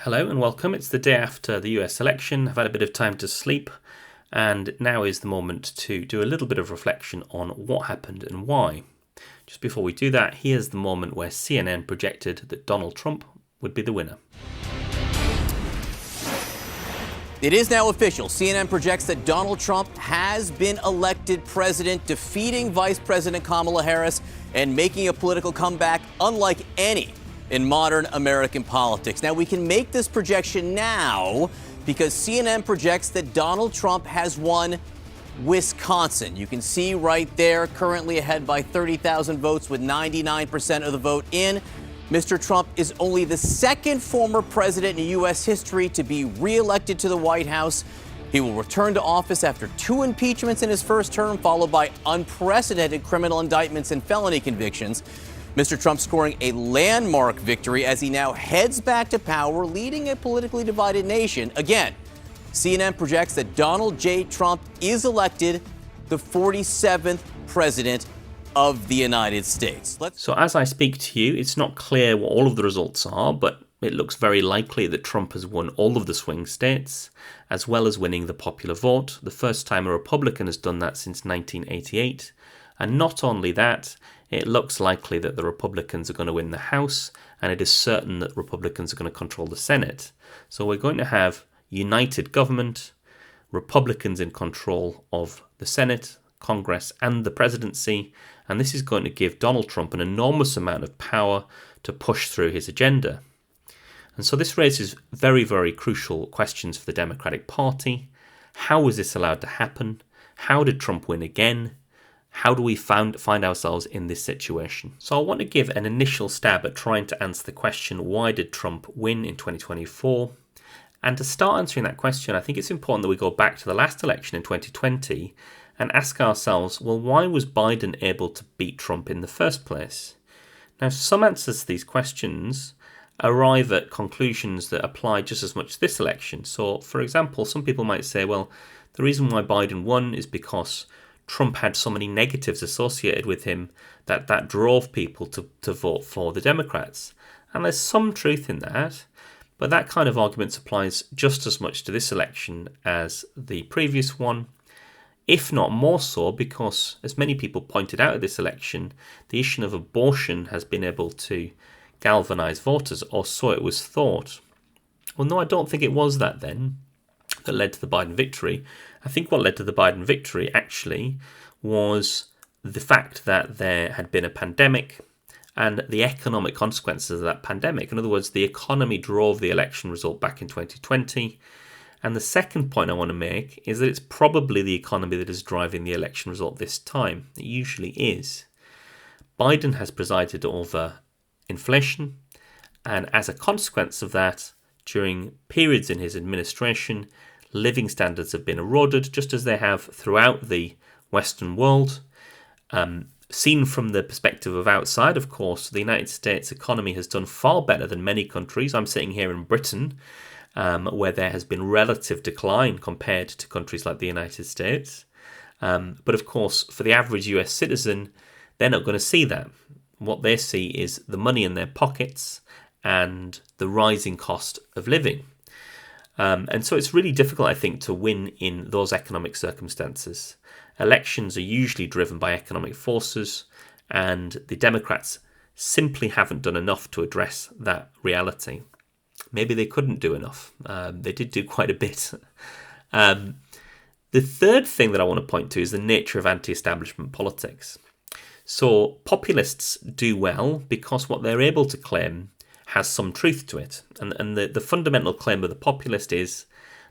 Hello and welcome. It's the day after the US election. I've had a bit of time to sleep, and now is the moment to do a little bit of reflection on what happened and why. Just before we do that, here's the moment where CNN projected that Donald Trump would be the winner. It is now official. CNN projects that Donald Trump has been elected president, defeating Vice President Kamala Harris and making a political comeback unlike any in modern American politics. Now, we can make this projection now because CNN projects that Donald Trump has won Wisconsin. You can see right there, currently ahead by 30,000 votes with 99% of the vote in. Mr. Trump is only the second former president in U.S. history to be reelected to the White House. He will return to office after 2 impeachments in his first term, followed by unprecedented criminal indictments and felony convictions. Mr. Trump scoring a landmark victory as he now heads back to power, leading a politically divided nation. Again, CNN projects that Donald J. Trump is elected the 47th president of the United States. So as I speak to you, it's not clear what all of the results are, but it looks very likely that Trump has won all of the swing states, as well as winning the popular vote, the first time a Republican has done that since 1988. And not only that, it looks likely that the Republicans are going to win the House, and it is certain that Republicans are going to control the Senate. So we're going to have united government, Republicans in control of the Senate, Congress, and the presidency, and this is going to give Donald Trump an enormous amount of power to push through his agenda. And so this raises very, very crucial questions for the Democratic Party. How was this allowed to happen? How did Trump win again? How do we find ourselves in this situation? So I want to give an initial stab at trying to answer the question, why did Trump win in 2024? And to start answering that question, I think it's important that we go back to the last election in 2020 and ask ourselves, well, why was Biden able to beat Trump in the first place? Now, some answers to these questions arrive at conclusions that apply just as much to this election. So, for example, some people might say, well, the reason why Biden won is because Trump had so many negatives associated with him that drove people to vote for the Democrats. And there's some truth in that, but that kind of argument applies just as much to this election as the previous one, if not more so, because as many people pointed out at this election, the issue of abortion has been able to galvanize voters, or so it was thought. Well, no, I don't think it was that then that led to the Biden victory. I think what led to the Biden victory actually was the fact that there had been a pandemic and the economic consequences of that pandemic. In other words, the economy drove the election result back in 2020. And the second point I want to make is that it's probably the economy that is driving the election result this time. It usually is. Biden has presided over inflation, and as a consequence of that, during periods in his administration, living standards have been eroded, just as they have throughout the Western world. Seen from the perspective of outside, of course, the United States economy has done far better than many countries. I'm sitting here in Britain, where there has been relative decline compared to countries like the United States. But of course, for the average US citizen, they're not going to see that. What they see is the money in their pockets and the rising cost of living. And so it's really difficult, I think, to win in those economic circumstances. Elections are usually driven by economic forces, and the Democrats simply haven't done enough to address that reality. Maybe they couldn't do enough. They did do quite a bit. The third thing that I want to point to is the nature of anti-establishment politics. So populists do well because what they're able to claim has some truth to it. And the fundamental claim of the populist is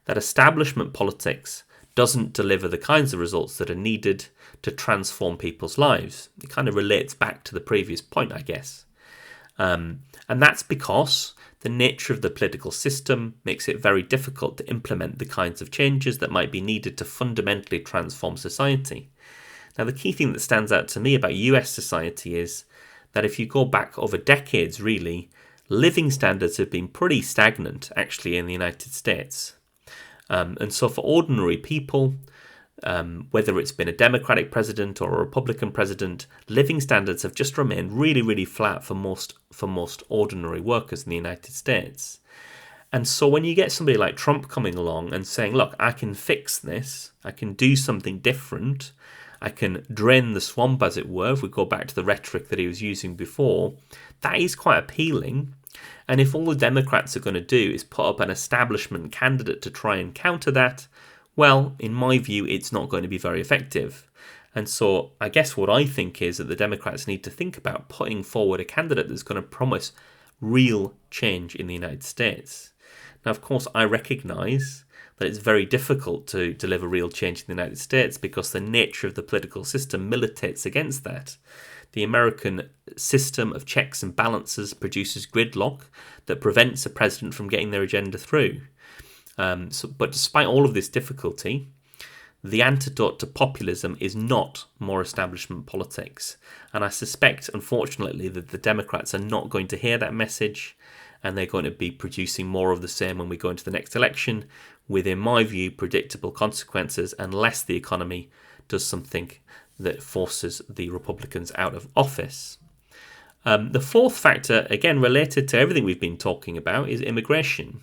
that establishment politics doesn't deliver the kinds of results that are needed to transform people's lives. It kind of relates back to the previous point, I guess. And that's because the nature of the political system makes it very difficult to implement the kinds of changes that might be needed to fundamentally transform society. Now, the key thing that stands out to me about US society is that if you go back over decades, really, living standards have been pretty stagnant, actually, in the United States. And so for ordinary people, whether it's been a Democratic president or a Republican president, living standards have just remained really, really flat for most ordinary workers in the United States. And so when you get somebody like Trump coming along and saying, look, I can fix this, I can do something different, I can drain the swamp, as it were, if we go back to the rhetoric that he was using before, that is quite appealing. And if all the Democrats are going to do is put up an establishment candidate to try and counter that, well, in my view, it's not going to be very effective. And so I guess what I think is that the Democrats need to think about putting forward a candidate that's going to promise real change in the United States. Now, of course, I recognise that it's very difficult to deliver real change in the United States because the nature of the political system militates against that. The American system of checks and balances produces gridlock that prevents a president from getting their agenda through. But despite all of this difficulty, the antidote to populism is not more establishment politics. And I suspect, unfortunately, that the Democrats are not going to hear that message, and they're going to be producing more of the same when we go into the next election, with, in my view, predictable consequences unless the economy does something that forces the Republicans out of office. The fourth factor, again related to everything we've been talking about, is immigration.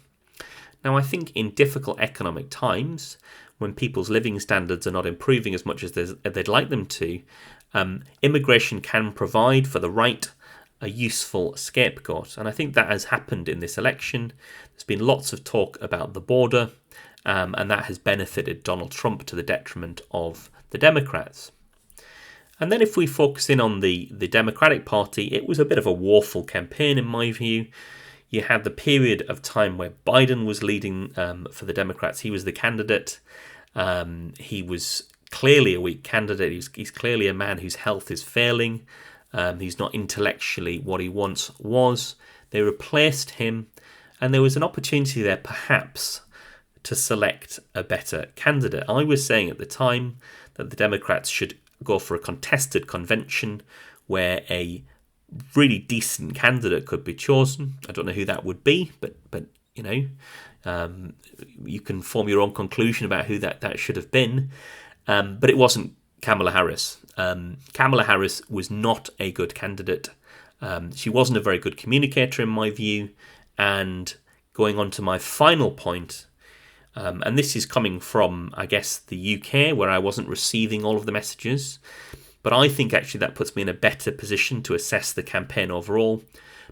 Now, I think in difficult economic times, when people's living standards are not improving as much as they'd like them to, immigration can provide for the right a useful scapegoat. And I think that has happened in this election. There's been lots of talk about the border, and that has benefited Donald Trump to the detriment of the Democrats. And then if we focus in on the Democratic Party, it was a bit of a woeful campaign in my view. You had the period of time where Biden was leading for the Democrats. He was the candidate. He was clearly a weak candidate. He's clearly a man whose health is failing. He's not intellectually what he once was. They replaced him, and there was an opportunity there perhaps to select a better candidate. I was saying at the time that the Democrats should go for a contested convention where a really decent candidate could be chosen. I don't know who that would be, but you know, you can form your own conclusion about who that should have been. But it wasn't Kamala Harris. Kamala Harris was not a good candidate. She wasn't a very good communicator in my view. And going on to my final point, and this is coming from, I guess, the UK, where I wasn't receiving all of the messages. But I think actually that puts me in a better position to assess the campaign overall,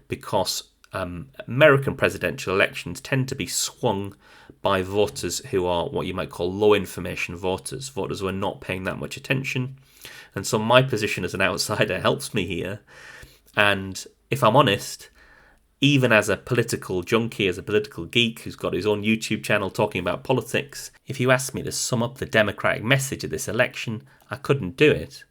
because American presidential elections tend to be swung by voters who are what you might call low information voters who are not paying that much attention. And so my position as an outsider helps me here. And if I'm honest, even as a political junkie, as a political geek who's got his own YouTube channel talking about politics, if you asked me to sum up the Democratic message of this election, I couldn't do it.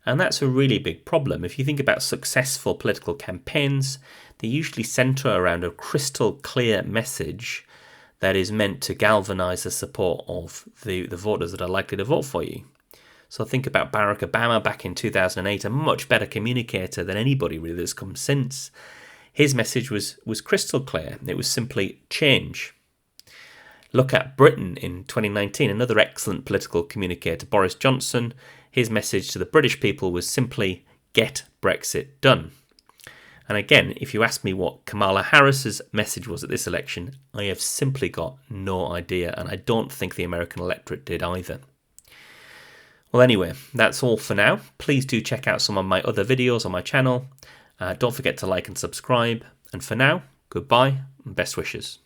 And that's a really big problem. If you think about successful political campaigns, they usually centre around a crystal clear message that is meant to galvanise the support of the voters that are likely to vote for you. So think about Barack Obama back in 2008, a much better communicator than anybody really that's come since. His message was crystal clear. It was simply change. Look at Britain in 2019, another excellent political communicator, Boris Johnson. His message to the British people was simply get Brexit done. And again, if you ask me what Kamala Harris's message was at this election, I have simply got no idea, and I don't think the American electorate did either. Well, anyway, that's all for now. Please do check out some of my other videos on my channel. Don't forget to like and subscribe. And for now, goodbye and best wishes.